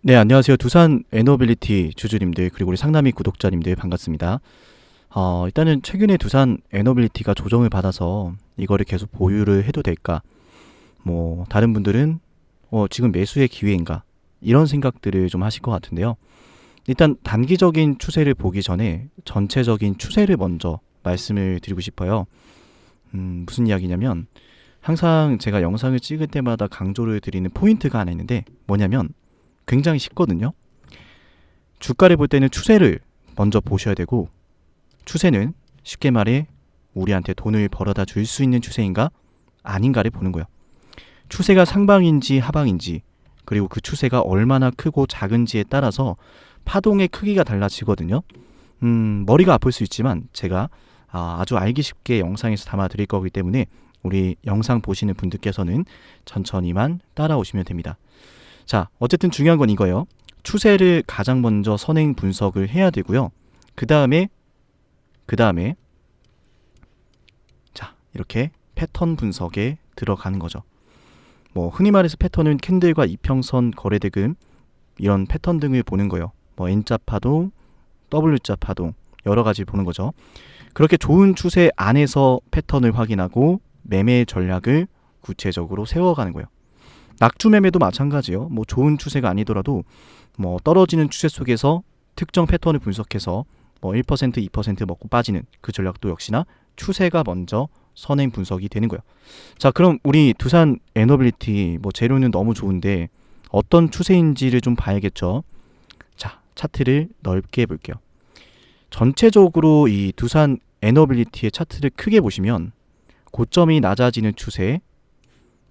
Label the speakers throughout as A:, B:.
A: 네, 안녕하세요. 두산 에너빌리티 주주님들 그리고 우리 상남이 구독자님들 반갑습니다. 일단은 최근에 두산 에너빌리티가 조정을 받아서 이거를 계속 보유를 해도 될까? 뭐 다른 분들은 지금 매수의 기회인가? 이런 생각들을 좀 하실 것 같은데요. 일단 단기적인 추세를 보기 전에 전체적인 추세를 먼저 말씀을 드리고 싶어요. 무슨 이야기냐면 항상 제가 영상을 찍을 때마다 강조를 드리는 포인트가 하나 있는데 뭐냐면 굉장히 쉽거든요. 주가를 볼 때는 추세를 먼저 보셔야 되고, 추세는 쉽게 말해 우리한테 돈을 벌어다 줄 수 있는 추세인가 아닌가를 보는 거예요. 추세가 상방인지 하방인지, 그리고 그 추세가 얼마나 크고 작은지에 따라서 파동의 크기가 달라지거든요. 머리가 아플 수 있지만 제가 아주 알기 쉽게 영상에서 담아 드릴 거기 때문에 우리 영상 보시는 분들께서는 천천히만 따라오시면 됩니다. 자, 어쨌든 중요한 건 이거예요. 추세를 가장 먼저 선행 분석을 해야 되고요. 그 다음에 자, 이렇게 패턴 분석에 들어가는 거죠. 뭐 흔히 말해서 패턴은 캔들과 이평선, 거래대금 이런 패턴 등을 보는 거예요. 뭐 N자 파동, W자 파동 여러 가지 보는 거죠. 그렇게 좋은 추세 안에서 패턴을 확인하고 매매 전략을 구체적으로 세워가는 거예요. 낙주 매매도 마찬가지예요. 뭐 좋은 추세가 아니더라도 뭐 떨어지는 추세 속에서 특정 패턴을 분석해서 뭐 1%, 2% 먹고 빠지는 그 전략도 역시나 추세가 먼저 선행 분석이 되는 거예요. 자, 그럼 우리 두산 에너빌리티 뭐 재료는 너무 좋은데 어떤 추세인지를 좀 봐야겠죠. 자, 차트를 넓게 볼게요. 전체적으로 이 두산 에너빌리티의 차트를 크게 보시면 고점이 낮아지는 추세,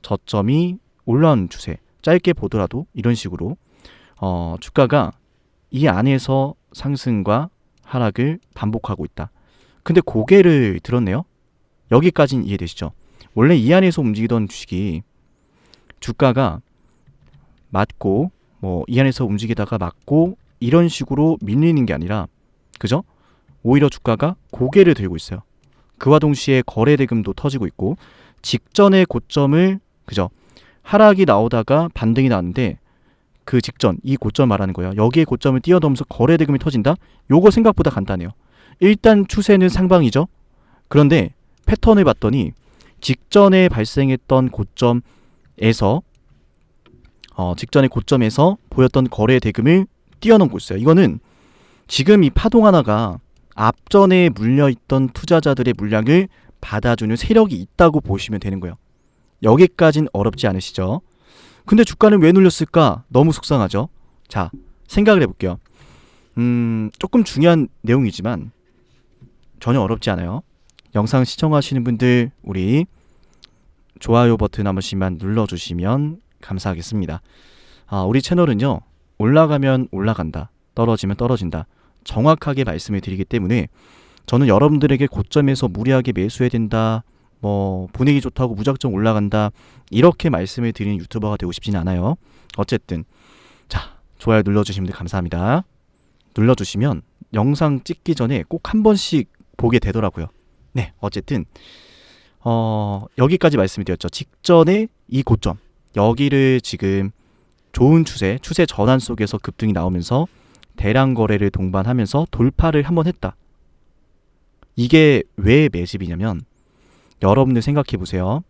A: 저점이 올라오는 추세, 짧게 보더라도 이런 식으로 주가가 이 안에서 상승과 하락을 반복하고 있다. 근데 고개를 들었네요. 여기까지는 이해되시죠? 원래 이 안에서 움직이던 주식이 주가가 맞고 뭐 이 안에서 움직이다가 맞고 이런 식으로 밀리는 게 아니라, 그죠? 오히려 주가가 고개를 들고 있어요. 그와 동시에 거래 대금도 터지고 있고 직전의 고점을, 그죠? 하락이 나오다가 반등이 나는데 그 직전 이 고점 말하는 거예요. 여기에 고점을 뛰어넘으면서 거래 대금이 터진다. 요거 생각보다 간단해요. 일단 추세는 상방이죠. 그런데 패턴을 봤더니 직전에 발생했던 고점에서 직전의 고점에서 보였던 거래 대금을 뛰어넘고 있어요. 이거는 지금 이 파동 하나가 앞전에 물려있던 투자자들의 물량을 받아주는 세력이 있다고 보시면 되는 거예요. 여기까진 어렵지 않으시죠? 근데 주가는 왜 눌렸을까? 너무 속상하죠? 자, 생각을 해볼게요. 조금 중요한 내용이지만 전혀 어렵지 않아요. 영상 시청하시는 분들 우리 좋아요 버튼 한 번씩만 눌러주시면 감사하겠습니다. 우리 채널은요, 올라가면 올라간다, 떨어지면 떨어진다, 정확하게 말씀을 드리기 때문에 저는 여러분들에게 고점에서 무리하게 매수해야 된다, 뭐 분위기 좋다고 무작정 올라간다 이렇게 말씀을 드리는 유튜버가 되고 싶지는 않아요. 어쨌든 자, 좋아요 눌러주시면 감사합니다. 눌러주시면 영상 찍기 전에 꼭 한 번씩 보게 되더라고요. 네, 어쨌든 여기까지 말씀을 드렸죠. 직전에 이 고점 여기를 지금 좋은 추세 전환 속에서 급등이 나오면서 대량 거래를 동반하면서 돌파를 한번 했다. 이게 왜 매집이냐면, 여러분들 생각해 보세요.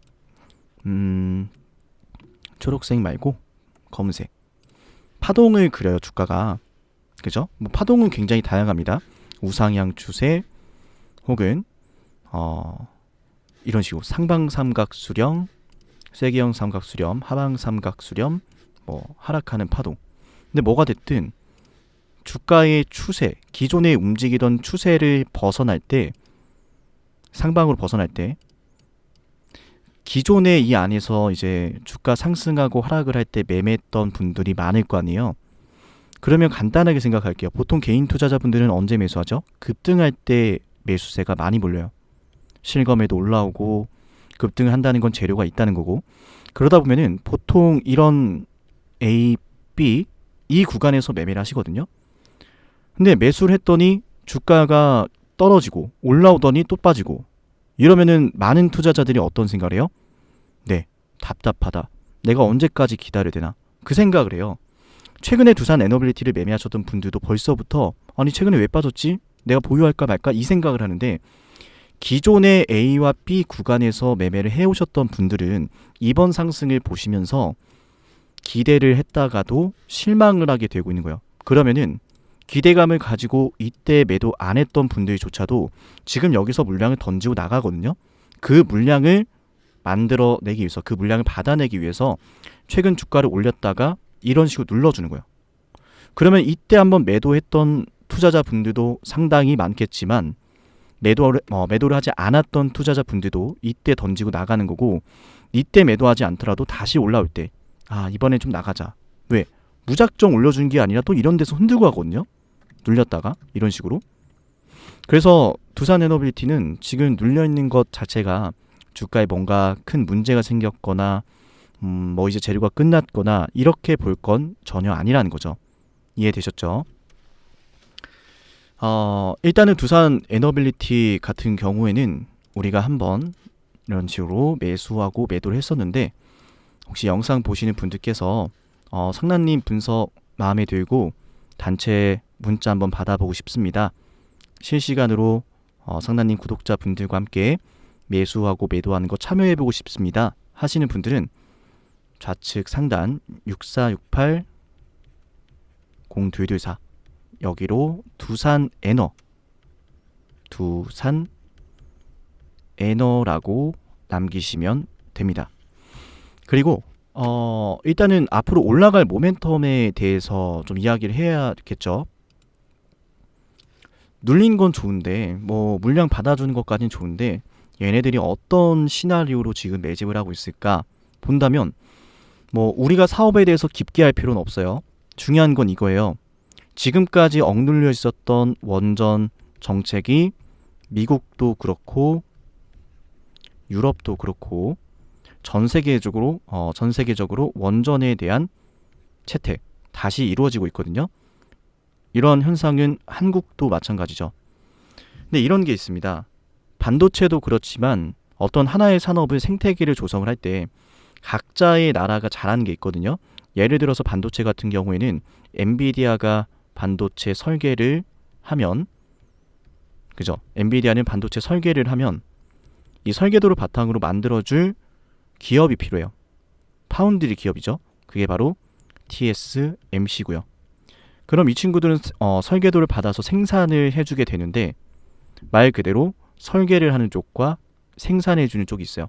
A: 초록색 말고 검은색. 파동을 그려요, 주가가. 그죠? 뭐 파동은 굉장히 다양합니다. 우상향 추세 혹은 이런 식으로 상방 삼각 수렴, 세기형 삼각 수렴, 하방 삼각 수렴, 뭐 하락하는 파동. 근데 뭐가 됐든 주가의 추세, 기존에 움직이던 추세를 벗어날 때, 상방으로 벗어날 때 기존의 이 안에서 이제 주가 상승하고 하락을 할 때 매매했던 분들이 많을 거 아니에요. 그러면 간단하게 생각할게요. 보통 개인 투자자분들은 언제 매수하죠? 급등할 때 매수세가 많이 몰려요. 실검에도 올라오고 급등을 한다는 건 재료가 있다는 거고, 그러다 보면은 보통 이런 A, B 이 구간에서 매매를 하시거든요. 근데 매수를 했더니 주가가 떨어지고 올라오더니 또 빠지고 이러면은 많은 투자자들이 어떤 생각을 해요? 네, 답답하다. 내가 언제까지 기다려야 되나? 그 생각을 해요. 최근에 두산 에너빌리티를 매매하셨던 분들도 벌써부터 아니 최근에 왜 빠졌지? 내가 보유할까 말까 이 생각을 하는데, 기존의 A와 B 구간에서 매매를 해오셨던 분들은 이번 상승을 보시면서 기대를 했다가도 실망을 하게 되고 있는 거예요. 그러면은 기대감을 가지고 이때 매도 안 했던 분들조차도 지금 여기서 물량을 던지고 나가거든요. 그 물량을 만들어내기 위해서, 그 물량을 받아내기 위해서 최근 주가를 올렸다가 이런 식으로 눌러주는 거예요. 그러면 이때 한번 매도했던 투자자분들도 상당히 많겠지만 매도를 하지 않았던 투자자분들도 이때 던지고 나가는 거고, 이때 매도하지 않더라도 다시 올라올 때 이번엔 좀 나가자. 왜? 무작정 올려준 게 아니라 또 이런 데서 흔들고 가거든요. 눌렸다가 이런 식으로. 그래서 두산 에너빌리티는 지금 눌려있는 것 자체가 주가에 뭔가 큰 문제가 생겼거나 이제 재료가 끝났거나 이렇게 볼 건 전혀 아니라는 거죠. 이해되셨죠? 일단은 두산 에너빌리티 같은 경우에는 우리가 한번 이런 식으로 매수하고 매도를 했었는데, 혹시 영상 보시는 분들께서 상난님 분석 마음에 들고 단체 문자 한번 받아보고 싶습니다. 실시간으로 상난님 구독자분들과 함께 매수하고 매도하는 거 참여해보고 싶습니다 하시는 분들은 좌측 상단 6468-0224 여기로 두산 에너라고 남기시면 됩니다. 그리고 일단은 앞으로 올라갈 모멘텀에 대해서 좀 이야기를 해야겠죠. 눌린 건 좋은데 물량 받아주는 것까지는 좋은데, 얘네들이 어떤 시나리오로 지금 매집을 하고 있을까 본다면 우리가 사업에 대해서 깊게 할 필요는 없어요. 중요한 건 이거예요. 지금까지 억눌려 있었던 원전 정책이 미국도 그렇고 유럽도 그렇고 전 세계적으로 원전에 대한 채택 다시 이루어지고 있거든요. 이런 현상은 한국도 마찬가지죠. 근데 이런 게 있습니다. 반도체도 그렇지만 어떤 하나의 산업을 생태계를 조성을 할 때 각자의 나라가 잘하는 게 있거든요. 예를 들어서 반도체 같은 경우에는 엔비디아가 반도체 설계를 하면, 그죠? 엔비디아는 반도체 설계를 하면 이 설계도를 바탕으로 만들어줄 기업이 필요해요. 파운드리 기업이죠. 그게 바로 TSMC고요. 그럼 이 친구들은 설계도를 받아서 생산을 해주게 되는데, 말 그대로 설계를 하는 쪽과 생산해주는 쪽이 있어요.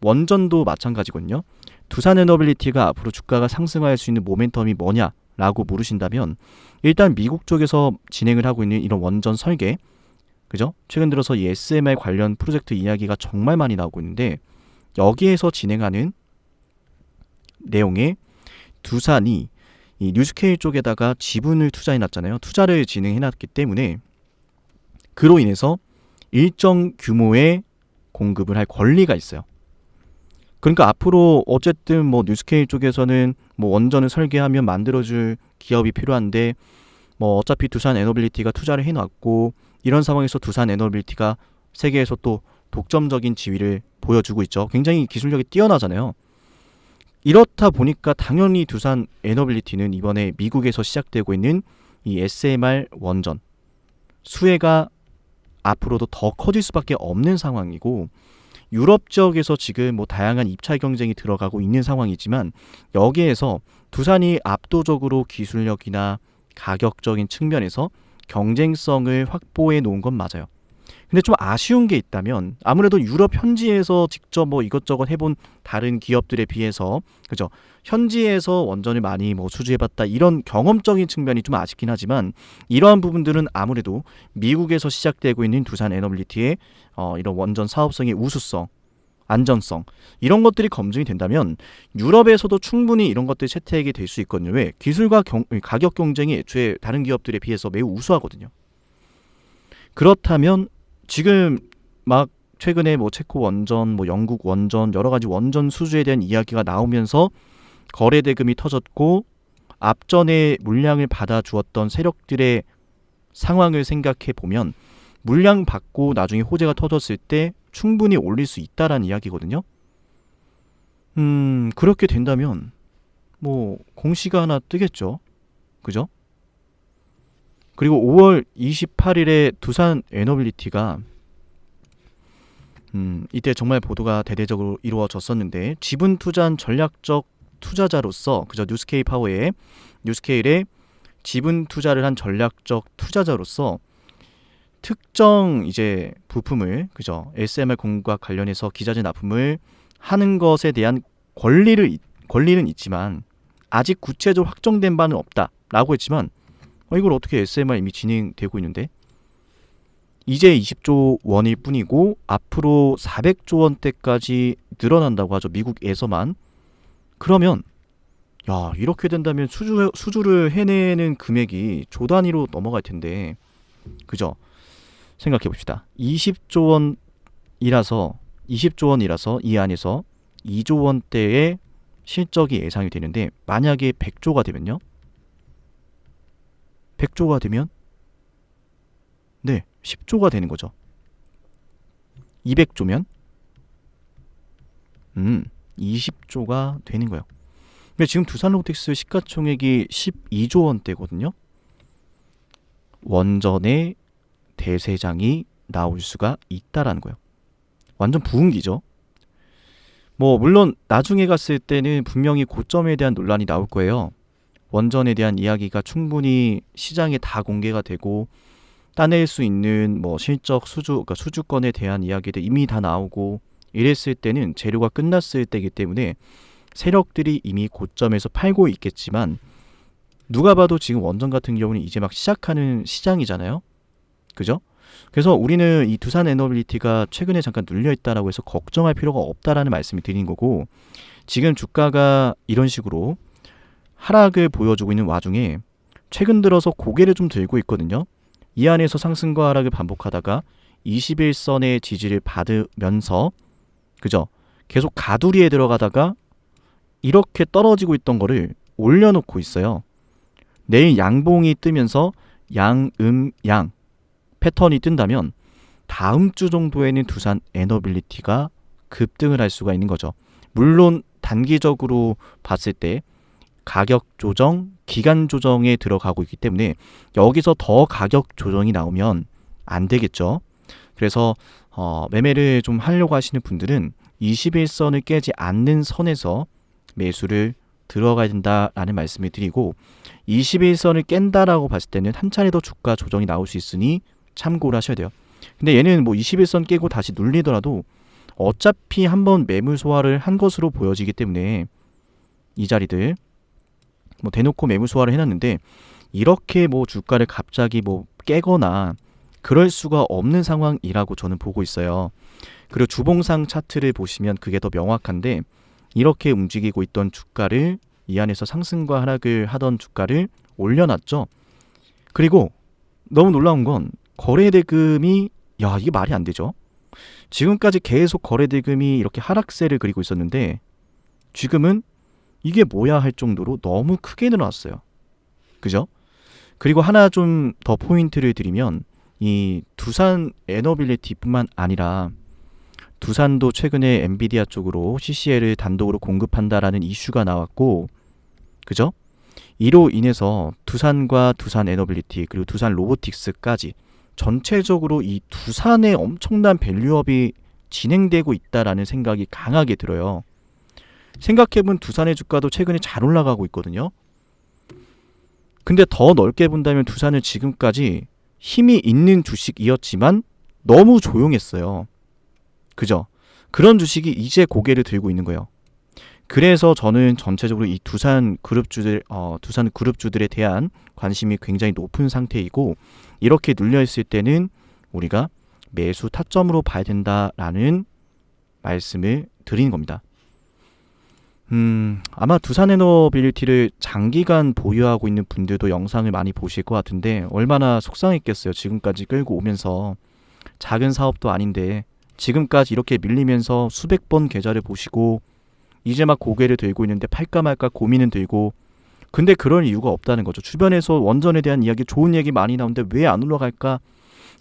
A: 원전도 마찬가지거든요. 두산 에너빌리티가 앞으로 주가가 상승할 수 있는 모멘텀이 뭐냐라고 물으신다면, 일단 미국 쪽에서 진행을 하고 있는 이런 원전 설계, 그죠? 최근 들어서 이 SMR 관련 프로젝트 이야기가 정말 많이 나오고 있는데, 여기에서 진행하는 내용에 두산이 이 뉴스케일 쪽에다가 지분을 투자해놨잖아요. 투자를 진행해놨기 때문에 그로 인해서 일정 규모의 공급을 할 권리가 있어요. 그러니까 앞으로 어쨌든 뉴스케일 쪽에서는 원전을 설계하면 만들어줄 기업이 필요한데, 어차피 두산 에너빌리티가 투자를 해놨고, 이런 상황에서 두산 에너빌리티가 세계에서 또 독점적인 지위를 보여주고 있죠. 굉장히 기술력이 뛰어나잖아요. 이렇다 보니까 당연히 두산 에너빌리티는 이번에 미국에서 시작되고 있는 이 SMR 원전 수혜가 앞으로도 더 커질 수밖에 없는 상황이고, 유럽 지역에서 지금 다양한 입찰 경쟁이 들어가고 있는 상황이지만, 여기에서 두산이 압도적으로 기술력이나 가격적인 측면에서 경쟁성을 확보해 놓은 건 맞아요. 근데 좀 아쉬운 게 있다면, 아무래도 유럽 현지에서 직접 이것저것 해본 다른 기업들에 비해서, 그죠? 현지에서 원전을 많이 수주해봤다, 이런 경험적인 측면이 좀 아쉽긴 하지만, 이러한 부분들은 아무래도 미국에서 시작되고 있는 두산 에너빌리티의 이런 원전 사업성의 우수성, 안전성, 이런 것들이 검증이 된다면 유럽에서도 충분히 이런 것들이 채택이 될 수 있거든요. 왜? 기술과 가격 경쟁이 애초에 다른 기업들에 비해서 매우 우수하거든요. 그렇다면 지금 최근에 체코 원전, 영국 원전, 여러 가지 원전 수주에 대한 이야기가 나오면서 거래 대금이 터졌고, 앞전에 물량을 받아주었던 세력들의 상황을 생각해 보면 물량 받고 나중에 호재가 터졌을 때 충분히 올릴 수 있다라는 이야기거든요. 그렇게 된다면 공시가 하나 뜨겠죠. 그죠? 그리고 5월 28일에 두산 에너빌리티가 이때 정말 보도가 대대적으로 이루어졌었는데 지분 투자한 전략적 투자자로서 그죠? 뉴스케일에 지분 투자를 한 전략적 투자자로서 특정 이제 부품을 그죠? SMR 공급과 관련해서 기자재 납품을 하는 것에 대한 권리는 있지만 아직 구체적으로 확정된 바는 없다라고 했지만 이걸 어떻게 SMR 이미 진행되고 있는데 이제 20조 원일 뿐이고 앞으로 400조 원대까지 늘어난다고 하죠. 미국에서만. 그러면 야 이렇게 된다면 수주를 해내는 금액이 조 단위로 넘어갈 텐데 그죠? 생각해 봅시다. 20조 원이라서 이 안에서 2조 원대의 실적이 예상이 되는데 만약에 100조가 되면요? 100조가 되면 네, 10조가 되는 거죠. 200조면 20조가 되는 거예요. 근데 지금 두산로보틱스 시가총액이 12조 원대거든요. 원전의 대세장이 나올 수가 있다라는 거예요. 완전 부흥기죠. 뭐 물론 나중에 갔을 때는 분명히 고점에 대한 논란이 나올 거예요. 원전에 대한 이야기가 충분히 시장에 다 공개가 되고 따낼 수 있는 뭐 실적 그러니까 수주권에 대한 이야기들 이미 다 나오고 이랬을 때는 재료가 끝났을 때이기 때문에 세력들이 이미 고점에서 팔고 있겠지만 누가 봐도 지금 원전 같은 경우는 이제 막 시작하는 시장이잖아요. 그죠? 그래서 우리는 이 두산 에너빌리티가 최근에 잠깐 눌려있다라고 해서 걱정할 필요가 없다라는 말씀을 드리는 거고 지금 주가가 이런 식으로 하락을 보여주고 있는 와중에 최근 들어서 고개를 좀 들고 있거든요. 이 안에서 상승과 하락을 반복하다가 21선의 지지를 받으면서 그죠? 계속 가두리에 들어가다가 이렇게 떨어지고 있던 거를 올려놓고 있어요. 내일 양봉이 뜨면서 양 패턴이 뜬다면 다음 주 정도에는 두산 에너빌리티가 급등을 할 수가 있는 거죠. 물론 단기적으로 봤을 때 가격 조정, 기간 조정에 들어가고 있기 때문에 여기서 더 가격 조정이 나오면 안 되겠죠. 그래서 매매를 좀 하려고 하시는 분들은 21선을 깨지 않는 선에서 매수를 들어가야 된다라는 말씀을 드리고 21선을 깬다라고 봤을 때는 한 차례 더 주가 조정이 나올 수 있으니 참고를 하셔야 돼요. 근데 얘는 뭐 21선 깨고 다시 눌리더라도 어차피 한번 매물 소화를 한 것으로 보여지기 때문에 이 자리들 뭐 대놓고 매물 소화를 해놨는데 이렇게 뭐 주가를 갑자기 뭐 깨거나 그럴 수가 없는 상황이라고 저는 보고 있어요. 그리고 주봉상 차트를 보시면 그게 더 명확한데 이렇게 움직이고 있던 주가를 이 안에서 상승과 하락을 하던 주가를 올려놨죠. 그리고 너무 놀라운 건 거래대금이 이게 말이 안 되죠. 지금까지 계속 거래대금이 이렇게 하락세를 그리고 있었는데 지금은 이게 뭐야 할 정도로 너무 크게 늘어났어요. 그죠? 그리고 하나 좀 더 포인트를 드리면 이 두산 에너빌리티뿐만 아니라 두산도 최근에 엔비디아 쪽으로 CCL을 단독으로 공급한다라는 이슈가 나왔고 그죠? 이로 인해서 두산과 두산 에너빌리티 그리고 두산 로보틱스까지 전체적으로 이 두산의 엄청난 밸류업이 진행되고 있다라는 생각이 강하게 들어요. 생각해본 두산의 주가도 최근에 잘 올라가고 있거든요. 근데 더 넓게 본다면 두산은 지금까지 힘이 있는 주식이었지만 너무 조용했어요. 그죠? 그런 주식이 이제 고개를 들고 있는 거예요. 그래서 저는 전체적으로 이 두산 그룹주들에 대한 관심이 굉장히 높은 상태이고 이렇게 눌려있을 때는 우리가 매수 타점으로 봐야 된다라는 말씀을 드리는 겁니다. 아마 두산에너빌리티를 장기간 보유하고 있는 분들도 영상을 많이 보실 것 같은데 얼마나 속상했겠어요. 지금까지 끌고 오면서 작은 사업도 아닌데 지금까지 이렇게 밀리면서 수백 번 계좌를 보시고 이제 막 고개를 들고 있는데 팔까 말까 고민은 들고 근데 그럴 이유가 없다는 거죠. 주변에서 원전에 대한 이야기 좋은 얘기 많이 나오는데 왜 안 올라갈까?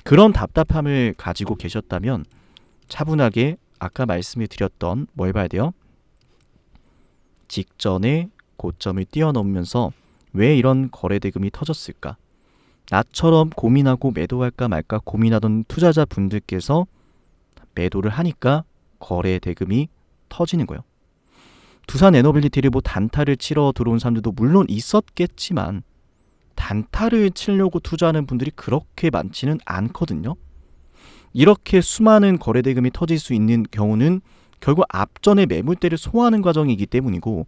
A: 그런 답답함을 가지고 계셨다면 차분하게 아까 말씀을 드렸던 뭘 봐야 돼요? 직전에 고점을 뛰어넘으면서 왜 이런 거래 대금이 터졌을까? 나처럼 고민하고 매도할까 말까 고민하던 투자자분들께서 매도를 하니까 거래 대금이 터지는 거예요. 두산 에너빌리티를 뭐 단타를 치러 들어온 사람들도 물론 있었겠지만 단타를 치려고 투자하는 분들이 그렇게 많지는 않거든요. 이렇게 수많은 거래 대금이 터질 수 있는 경우는 결국 앞전에 매물대를 소화하는 과정이기 때문이고,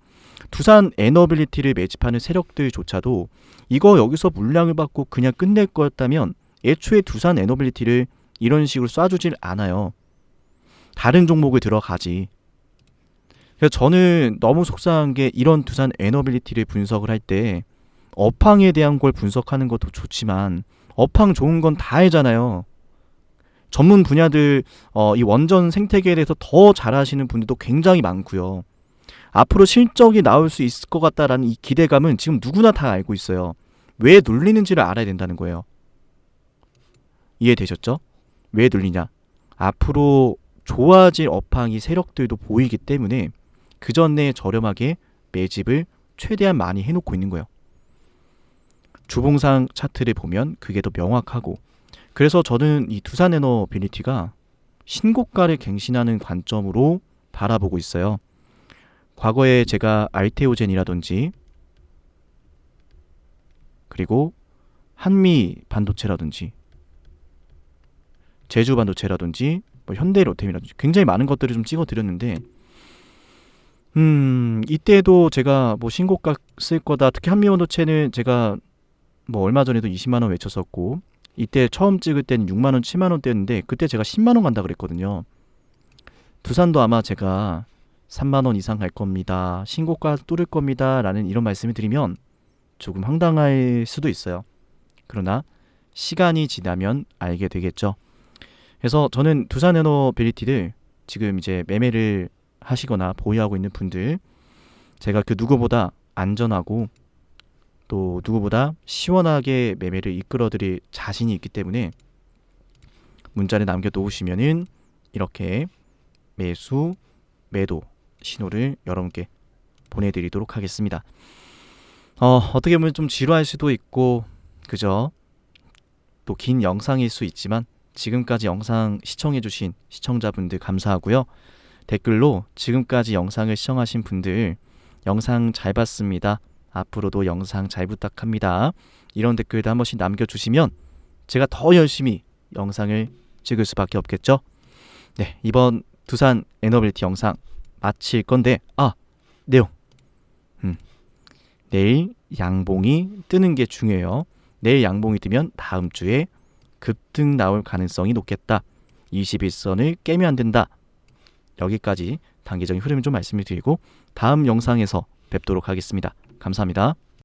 A: 두산 에너빌리티를 매집하는 세력들조차도 이거 여기서 물량을 받고 그냥 끝낼 거였다면 애초에 두산 에너빌리티를 이런 식으로 쏴주질 않아요. 다른 종목을 들어가지. 그래서 저는 너무 속상한 게, 이런 두산 에너빌리티를 분석을 할 때 업황에 대한 걸 분석하는 것도 좋지만 업황 좋은 건 다 알잖아요. 전문 분야들 이 원전 생태계에 대해서 더 잘하시는 분들도 굉장히 많고요. 앞으로 실적이 나올 수 있을 것 같다라는 이 기대감은 지금 누구나 다 알고 있어요. 왜 눌리는지를 알아야 된다는 거예요. 이해되셨죠? 왜 눌리냐? 앞으로 좋아질 업황이 세력들도 보이기 때문에 그 전에 저렴하게 매집을 최대한 많이 해놓고 있는 거예요. 주봉상 차트를 보면 그게 더 명확하고, 그래서 저는 이 두산 에너빌리티가 신고가를 갱신하는 관점으로 바라보고 있어요. 과거에 제가 알테오젠이라든지 그리고 한미 반도체라든지 제주 반도체라든지 뭐 현대로템이라든지 굉장히 많은 것들을 좀 찍어드렸는데, 이때도 제가 뭐 신고가 쓸 거다, 특히 한미 반도체는 제가 뭐 얼마 전에도 20만 원 외쳤었고, 이때 처음 찍을 때는 6만 원, 7만 원대였는데 그때 제가 10만 원 간다 그랬거든요. 두산도 아마 제가 3만 원 이상 갈 겁니다, 신고가 뚫을 겁니다 라는 이런 말씀을 드리면 조금 황당할 수도 있어요. 그러나 시간이 지나면 알게 되겠죠. 그래서 저는 두산 에너빌리티를 지금 이제 매매를 하시거나 보유하고 있는 분들, 제가 그 누구보다 안전하고 또 누구보다 시원하게 매매를 이끌어드릴 자신이 있기 때문에 문자를 남겨놓으시면은 이렇게 매수, 매도 신호를 여러분께 보내드리도록 하겠습니다. 어떻게 보면 좀 지루할 수도 있고, 그죠? 또 긴 영상일 수 있지만 지금까지 영상 시청해주신 시청자분들 감사하고요. 댓글로 지금까지 영상을 시청하신 분들 영상 잘 봤습니다, 앞으로도 영상 잘 부탁합니다, 이런 댓글도 한 번씩 남겨주시면 제가 더 열심히 영상을 찍을 수밖에 없겠죠. 네, 이번 두산 에너빌리티 영상 마칠 건데, 내용 내일 양봉이 뜨는 게 중요해요. 내일 양봉이 뜨면 다음 주에 급등 나올 가능성이 높겠다. 21선을 깨면 안 된다. 여기까지 단기적인 흐름을 좀 말씀을 드리고 다음 영상에서 뵙도록 하겠습니다. 감사합니다.